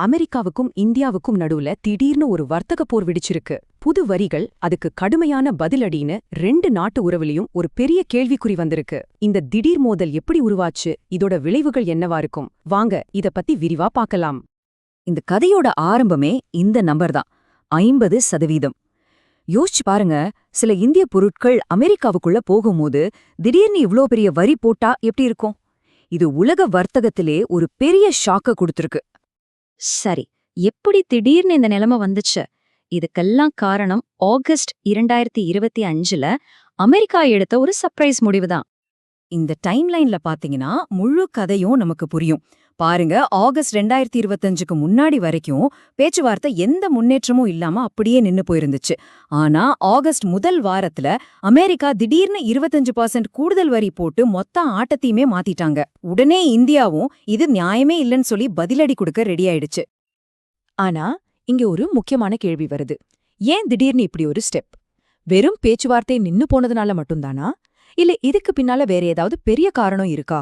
அமெரிக்காவுக்கும் இந்தியாவுக்கும் நடுவுல திடீர்னு ஒரு வர்த்தக போர் விடிச்சிருக்கு. புது வரிகள், அதுக்கு கடுமையான பதிலடின்னு ரெண்டு நாட்டு உறவுலயும் ஒரு பெரிய கேள்விக்குறி வந்திருக்கு. இந்த திடீர் மோதல் எப்படி உருவாச்சு, இதோட விளைவுகள் என்னவா இருக்கும்? வாங்க இத பத்தி விரிவா பார்க்கலாம். இந்த கதையோட ஆரம்பமே இந்த நம்பர் தான், 50%. யோசிச்சு பாருங்க, சில இந்திய பொருட்கள் அமெரிக்காவுக்குள்ள போகும்போது திடீர்னு இவ்ளோ பெரிய வரி போட்டா எப்படி இருக்கும்? இது உலக வர்த்தகத்திலே ஒரு பெரிய ஷாக்க கொடுத்திருக்கு. சரி, எப்படி திடீர்னு இந்த நிலைமை வந்துச்சு? இதுக்கெல்லாம் காரணம் ஆகஸ்ட் 2025ல அமெரிக்கா எடுத்த ஒரு சர்ப்ரைஸ் முடிவுதான். இந்த டைம்லைன்ல பாத்தீங்கன்னா முழு கதையும் நமக்கு புரியும். பாருங்க, ஆகஸ்ட் 2025க்கு முன்னாடி வரைக்கும் பேச்சுவார்த்தை எந்த முன்னேற்றமும் இல்லாம அப்படியே நின்னு போயிருந்துச்சு. ஆனா ஆகஸ்ட் முதல் வாரத்துல அமெரிக்கா திடீர்னு 25% கூடுதல் வரி போட்டு மொத்த ஆட்டத்தையுமே மாத்திட்டாங்க. உடனே இந்தியாவும் இது நியாயமே இல்லைன்னு சொல்லி பதிலடி கொடுக்க ரெடி ஆயிடுச்சு. ஆனா இங்க ஒரு முக்கியமான கேள்வி வருது. ஏன் திடீர்னு இப்படி ஒரு ஸ்டெப்? வெறும் பேச்சுவார்த்தை நின்னு போனதுனால மட்டும்தானா, இல்ல இதுக்கு பின்னால வேற ஏதாவது பெரிய காரணம் இருக்கா?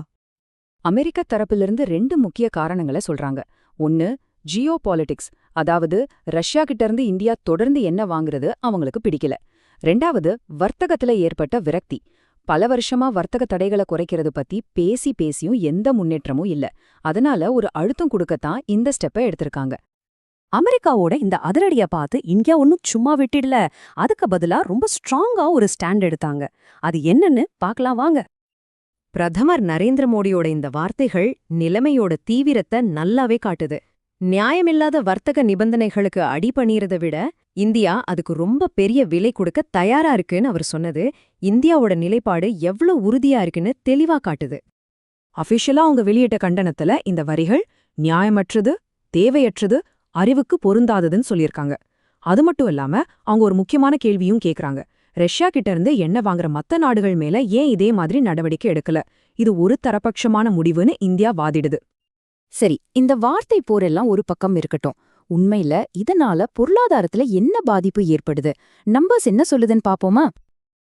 அமெரிக்க தரப்பிலிருந்து ரெண்டு முக்கிய காரணங்களை சொல்றாங்க. ஒன்னு, ஜியோ பாலிடிக்ஸ், அதாவது ரஷ்யா கிட்ட இருந்து இந்தியா தொடர்ந்து என்ன வாங்குறது அவங்களுக்கு பிடிக்கல. ரெண்டாவது, வர்த்தகத்துல ஏற்பட்ட விரக்தி. பல வருஷமா வர்த்தக தடைகளை குறைக்கிறது பத்தி பேசியும் எந்த முன்னேற்றமும் இல்ல. அதனால ஒரு அழுத்தம் கொடுக்கத்தான் இந்த ஸ்டெப்பை எடுத்திருக்காங்க. அமெரிக்காவோட இந்த அதிரடிய பார்த்து இந்தியா ஒன்னும் சும்மா விட்டுடல, அதுக்கு பதிலா ரொம்ப ஸ்ட்ராங்கா ஒரு ஸ்டாண்ட் எடுத்தாங்க. அது என்னன்னு பார்க்கலாம் வாங்க. பிரதமர் நரேந்திர மோடியோட இந்த வார்த்தைகள் நிலைமையோட தீவிரத்தை நல்லாவே காட்டுது. நியாயமில்லாத வர்த்தக நிபந்தனைகளுக்கு அடிபணிறத விட இந்தியா அதுக்கு ரொம்ப பெரிய விலை கொடுக்க தயாரா இருக்குன்னு அவர் சொன்னது இந்தியாவோட நிலைப்பாடு எவ்வளவு உறுதியா இருக்குன்னு தெளிவா காட்டுது. அபிஷியலா அவங்க வெளியிட்ட கண்டனத்துல இந்த வரிகள் நியாயமற்றது, தேவையற்றது, அறிவுக்கு பொருந்தாததுன்னு சொல்லியிருக்காங்க. அது மட்டும் இல்லாம அவங்க ஒரு முக்கியமான கேள்வியும் கேக்குறாங்க. ரஷ்யா கிட்ட இருந்து எண்ணெய் வாங்குற மத்த நாடுகள் மேல ஏன் இதே மாதிரி நடவடிக்கை எடுக்கல? இது ஒரு தரபட்சமான முடிவுன்னு இந்தியா வாதிடுது. சரி, இந்த வார்த்தை போரெல்லாம் ஒரு பக்கம் இருக்கட்டும். உண்மையில இதனால பொருளாதாரத்துல என்ன பாதிப்பு ஏற்படுது? நம்பர்ஸ் என்ன சொல்லுதுன்னு பாப்போமா?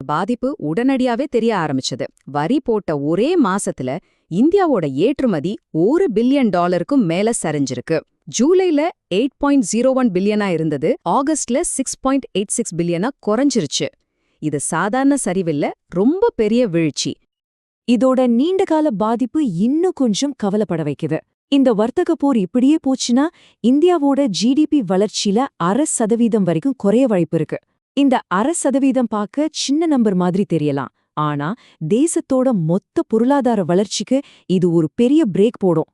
பாதிப்பு உடனடியாவே தெரிய ஆரம்பிச்சது. வரி போட்ட ஒரே மாசத்துல இந்தியாவோட ஏற்றுமதி $1 பில்லியன் மேல சரிஞ்சிருக்கு. ஜூலைல 8.01 பில்லியனா இருந்தது, ஆகஸ்ட்ல 6.86 பில்லியனா குறைஞ்சிருச்சு. இது சாதாரண சரிவில்ல, ரொம்ப பெரிய வீழ்ச்சி. இதோட நீண்டகால பாதிப்பு இன்னும் கொஞ்சம் கவலைப்பட வைக்குது. இந்த வர்த்தக போர் இப்படியே போச்சுன்னா இந்தியாவோட ஜிடிபி வளர்ச்சியில 0.5% வரைக்கும் குறைய வாய்ப்பு இருக்கு. இந்த 0.5% பார்க்க சின்ன நம்பர் மாதிரி தெரியலாம், ஆனா தேசத்தோட மொத்த பொருளாதார வளர்ச்சிக்கு இது ஒரு பெரிய பிரேக் போடும்.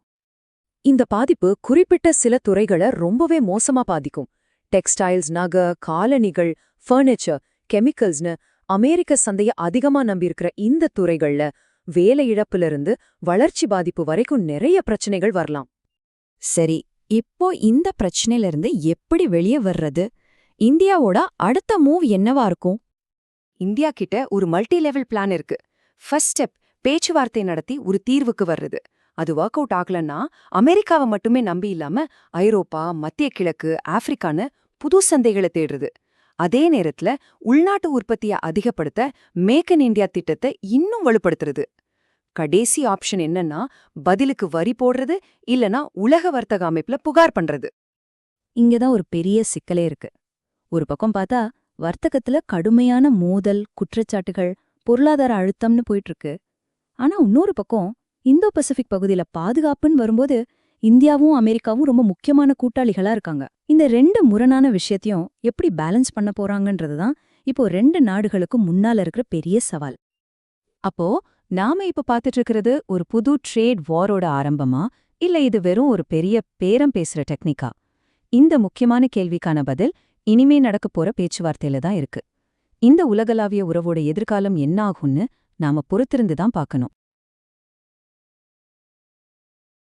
இந்த பாதிப்பு குறிப்பிட்ட சில துறைகளை ரொம்பவே மோசமா பாதிக்கும். டெக்ஸ்டைல்ஸ், நகை, காலணிகள், ஃபர்னிச்சர், கெமிக்கல்ஸ்னு அமெரிக்க சந்தைய அதிகமா நம்பியிருக்கிற இந்த துறைகள்ல வேலை இழப்பிலிருந்து வளர்ச்சி பாதிப்பு வரைக்கும் நிறைய பிரச்சனைகள் வரலாம். சரி, இப்போ இந்த பிரச்சனையிலிருந்து எப்படி வெளியே வர்றது? இந்தியாவோட அடுத்த மூவ் என்னவா இருக்கும்? இந்தியா கிட்ட ஒரு மல்டி லெவல் பிளான் இருக்கு. ஃபர்ஸ்ட் ஸ்டெப், பேச்சுவார்த்தை நடத்தி ஒரு தீர்வுக்கு வர்றது. அது ஒர்க் அவுட் ஆகலன்னா அமெரிக்காவை மட்டுமே நம்பி இல்லாம ஐரோப்பா, மத்திய கிழக்கு, ஆப்பிரிக்கான்னு புது சந்தைகளை தேடுறது. அதே நேரத்துல உள்நாட்டு உற்பத்தியை அதிகப்படுத்த மேக் இன் இந்தியா திட்டத்தை இன்னும் வலுப்படுத்துறது. கடைசி ஆப்ஷன் என்னன்னா பதிலுக்கு வரி போடுறது, இல்லனா உலக வர்த்தக அமைப்புல புகார் பண்றது. இங்கதான் ஒரு பெரிய சிக்கலே இருக்கு. ஒரு பக்கம் பார்த்தா வர்த்தகத்துல கடுமையான மோதல், குற்றச்சாட்டுகள், பொருளாதார அழுத்தம்னு போயிட்டு இருக்கு. ஆனா இன்னொரு பக்கம் இந்தோ பசிபிக் பகுதியில பாதுகாப்புன்னு வரும்போது இந்தியாவும் அமெரிக்காவும் ரொம்ப முக்கியமான கூட்டாளிகளா இருக்காங்க. இந்த ரெண்டு முரணான விஷயத்தையும் எப்படி பேலன்ஸ் பண்ண போறாங்கன்றதுதான் இப்போ ரெண்டு நாடுகளுக்கும் முன்னால இருக்கிற பெரிய சவால். அப்போ நாம இப்ப பாத்துட்டு இருக்கிறது ஒரு புது ட்ரேட் வாரோட ஆரம்பமா, இல்ல இது வெறும் ஒரு பெரிய பேரம் பேசுற டெக்னிக்கா? இந்த முக்கியமான கேள்விக்கான பதில் இனிமே நடக்க போற பேச்சுவார்த்தையில தான் இருக்கு. இந்த உலகளாவிய உறவோட எதிர்காலம் என்ன ஆகும்னு நாம பொறுத்திருந்து தான் பார்க்கணும்.